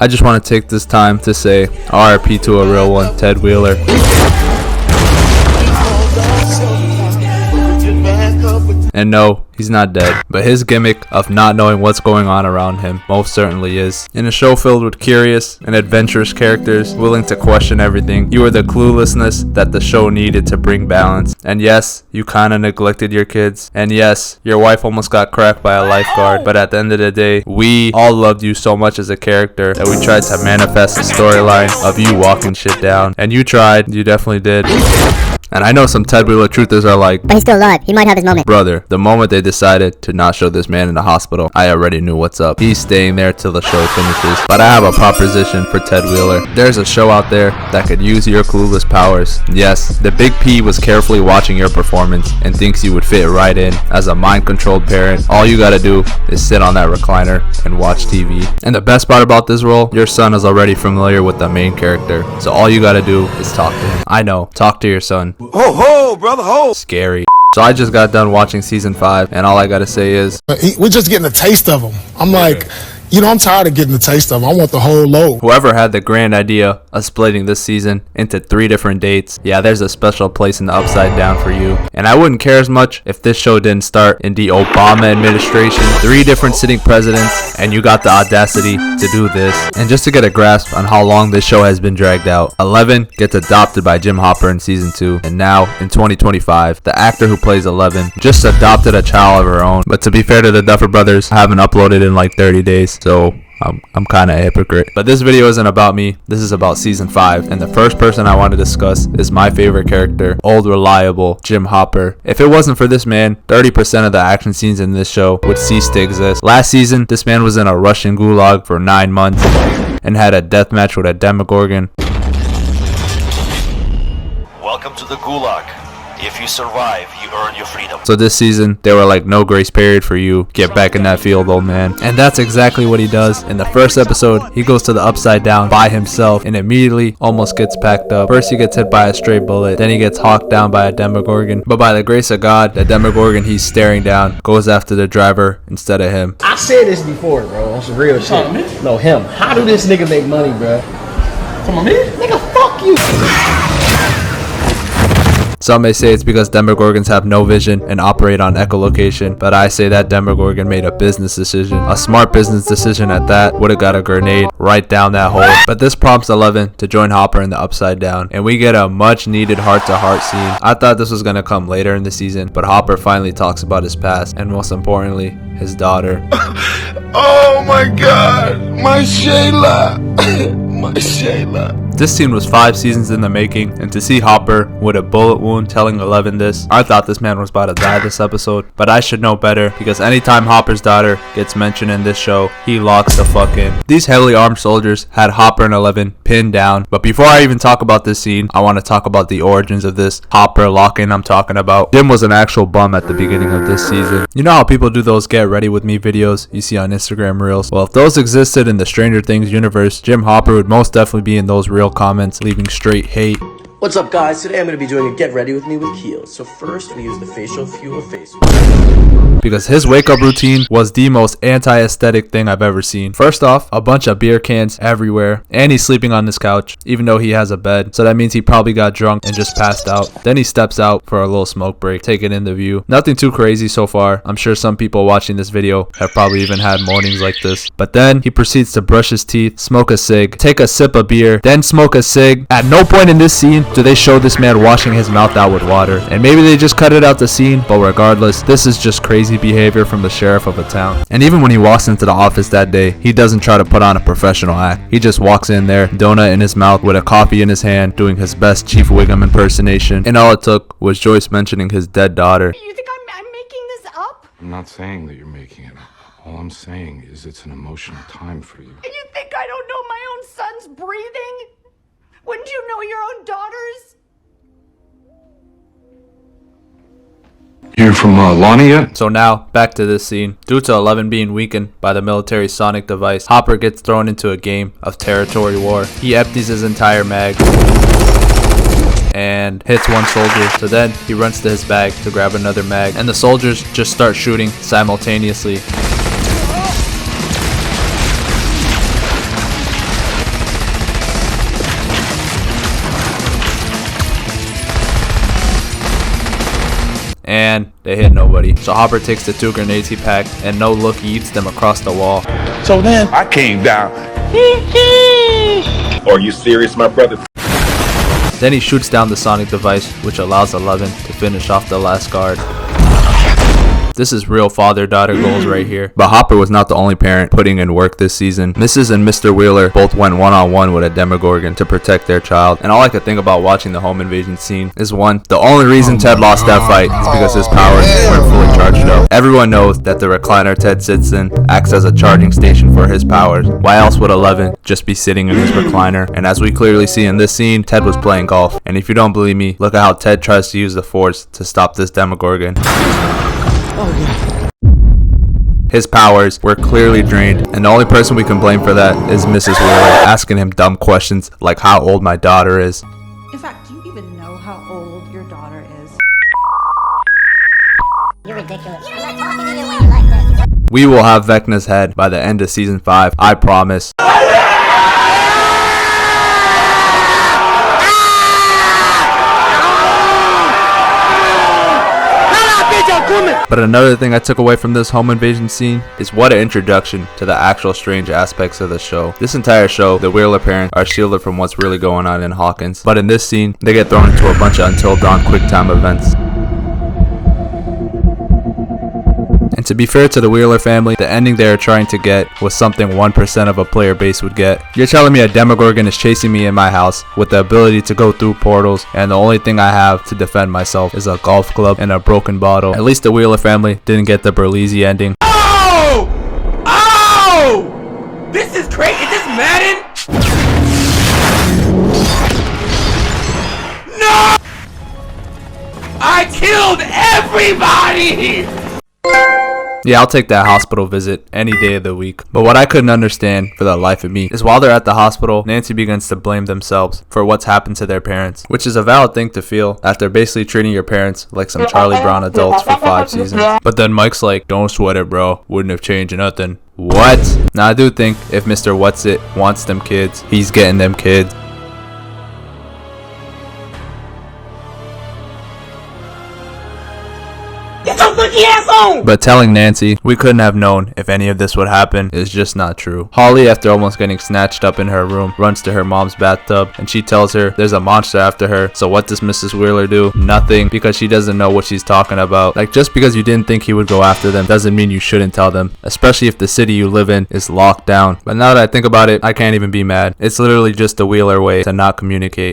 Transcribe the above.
I just want to take this time to say RIP to a real one, Ted Wheeler. And no, he's not dead, but his gimmick of not knowing what's going on around him most certainly is. In a show filled with curious and adventurous characters willing to question everything, you were the cluelessness that the show needed to bring balance. And yes, you kinda neglected your kids. And yes, your wife almost got cracked by a lifeguard. But at the end of the day, we all loved you so much as a character that we tried to manifest the storyline of you walking shit down. And you tried, you definitely did. And I know some Ted Wheeler truthers are like, but he's still alive. He might have his moment. Brother, the moment they decided to not show this man in the hospital, I already knew what's up. He's staying there till the show finishes. But I have a proposition for Ted Wheeler. There's a show out there that could use your clueless powers. Yes, the Big P was carefully watching your performance and thinks you would fit right in. As a mind-controlled parent, all you gotta do is sit on that recliner and watch TV. And the best part about this role, your son is already familiar with the main character. So all you gotta do is talk to him. I know, talk to your son. Ho ho, brother, ho! Scary. So I just got done watching season 5, and all I gotta say is, we're just getting a taste of them. I'm like, I'm tired of getting a taste of them. I want the whole load. Whoever had the grand idea of splitting this season into 3 different dates, yeah, there's a special place in the Upside Down for you. And I wouldn't care as much if this show didn't start in the Obama administration. 3 different sitting presidents, and you got the audacity to do this. And just to get a grasp on how long this show has been dragged out, Eleven gets adopted by Jim Hopper in season 2. And now, in 2025, the actor who plays Eleven just adopted a child of her own. But to be fair to the Duffer Brothers, I haven't uploaded in like 30 days. So I'm kind of a hypocrite. But this video isn't about me. This is about season 5. And the first person I want to discuss is my favorite character, old reliable Jim Hopper. If it wasn't for this man, 30% of the action scenes in this show would cease to exist. Last season, this man was in a Russian gulag for 9 months and had a death match with a Demogorgon. Welcome to the gulag. If you survive, you earn your freedom. So this season, they were like, no grace period for you. Get back in that field, old man. And that's exactly what he does. In the first episode, he goes to the Upside Down by himself and immediately almost gets packed up. First, he gets hit by a stray bullet. Then he gets hawked down by a Demogorgon. But by the grace of God, the Demogorgon he's staring down goes after the driver instead of him. I said this before, bro. On some real shit. No, him. How do this nigga make money, bro? Come on, man. Nigga, fuck you. Some may say it's because Demogorgons have no vision and operate on echolocation, but I say that Demogorgon made a business decision. A smart business decision at that. Would've got a grenade right down that hole. But this prompts Eleven to join Hopper in the Upside Down, and we get a much needed heart-to-heart scene. I thought this was gonna come later in the season, but Hopper finally talks about his past, and most importantly, his daughter. Oh my god, my Shayla, my Shayla. This scene was 5 seasons in the making, and to see Hopper with a bullet wound telling Eleven this, I thought this man was about to die this episode. But I should know better, because anytime Hopper's daughter gets mentioned in this show, he locks the fuck in. These heavily armed soldiers had Hopper and Eleven pinned down. But before I even talk about this scene, I want to talk about the origins of this Hopper lock-in I'm talking about. Jim was an actual bum at the beginning of this season. You know how people do those get ready with me videos you see on Instagram Reels? Well, if those existed in the Stranger Things universe, Jim Hopper would most definitely be in those real comments leaving straight hate. What's up, guys? Today I'm going to be doing a get ready with me with Keel. So first we use the facial fuel face. Because his wake up routine was the most anti-aesthetic thing I've ever seen. First off, a bunch of beer cans everywhere, and he's sleeping on this couch even though he has a bed, so that means he probably got drunk and just passed out. Then he steps out for a little smoke break, take it in the view. Nothing too crazy so far. I'm sure some people watching this video have probably even had mornings like this. But then he proceeds to brush his teeth, smoke a cig, take a sip of beer, then smoke a cig. At no point in this scene do they show this man washing his mouth out with water, and maybe they just cut it out the scene, but regardless, this is just crazy behavior from the sheriff of a town. And even when he walks into the office that day, he doesn't try to put on a professional act. He just walks in there, donut in his mouth with a coffee in his hand, doing his best Chief Wiggum impersonation, and all it took was Joyce mentioning his dead daughter. You think I'm making this up? I'm not saying that you're making it up. All I'm saying is it's an emotional time for you. And you think I don't know my own son's breathing? Wouldn't you know your own daughter's? You from Lonnie yet? So now, back to this scene. Due to Eleven being weakened by the military sonic device, Hopper gets thrown into a game of territory war. He empties his entire mag and hits one soldier, so then he runs to his bag to grab another mag, and the soldiers just start shooting simultaneously. and they hit nobody. So Hopper takes the 2 grenades he packed, and no look, he eats them across the wall. So then I came down. Are you serious, my brother? Then he shoots down the sonic device, which allows 11 to finish off the last guard. This is real father-daughter goals right here. But Hopper was not the only parent putting in work this season. Mrs. and Mr. Wheeler both went one-on-one with a Demogorgon to protect their child. And all I could think about watching the home invasion scene is one, the only reason Ted lost that fight is because his powers weren't fully charged up. Everyone knows that the recliner Ted sits in acts as a charging station for his powers. Why else would 11 just be sitting in his recliner? And as we clearly see in this scene, Ted was playing golf. And if you don't believe me, look at how Ted tries to use the Force to stop this Demogorgon. His powers were clearly drained, and the only person we can blame for that is Mrs. Wheeler, asking him dumb questions like how old my daughter is. In fact, do you even know how old your daughter is? You're ridiculous. I'm not talking to you when you like this. We will have Vecna's head by the end of season 5, I promise. But another thing I took away from this home invasion scene is what an introduction to the actual strange aspects of the show. This entire show, the Wheeler parents are shielded from what's really going on in Hawkins. But in this scene, they get thrown into a bunch of Until Dawn quick time events. And to be fair to the Wheeler family, the ending they are trying to get was something 1% of a player base would get. You're telling me a Demogorgon is chasing me in my house with the ability to go through portals, and the only thing I have to defend myself is a golf club and a broken bottle. At least the Wheeler family didn't get the Berlizzi ending. Oh! Oh! This is crazy. Is this Madden? No! I killed everybody! Yeah, I'll take that hospital visit any day of the week. But what I couldn't understand for the life of me is while they're at the hospital, Nancy begins to blame themselves for what's happened to their parents, which is a valid thing to feel after basically treating your parents like some Charlie Brown adults for 5 seasons. But then Mike's like, don't sweat it, bro. Wouldn't have changed nothing. What? Now I do think if Mr. What's It wants them kids, he's getting them kids. But telling Nancy we couldn't have known if any of this would happen is just not true. Holly, after almost getting snatched up in her room, runs to her mom's bathtub and she tells her there's a monster after her. So what does Mrs. Wheeler do? Nothing, because she doesn't know what she's talking about. Like, just because you didn't think he would go after them doesn't mean you shouldn't tell them, especially if the city you live in is locked down. But now that I think about it, I can't even be mad. It's literally just the Wheeler way to not communicate.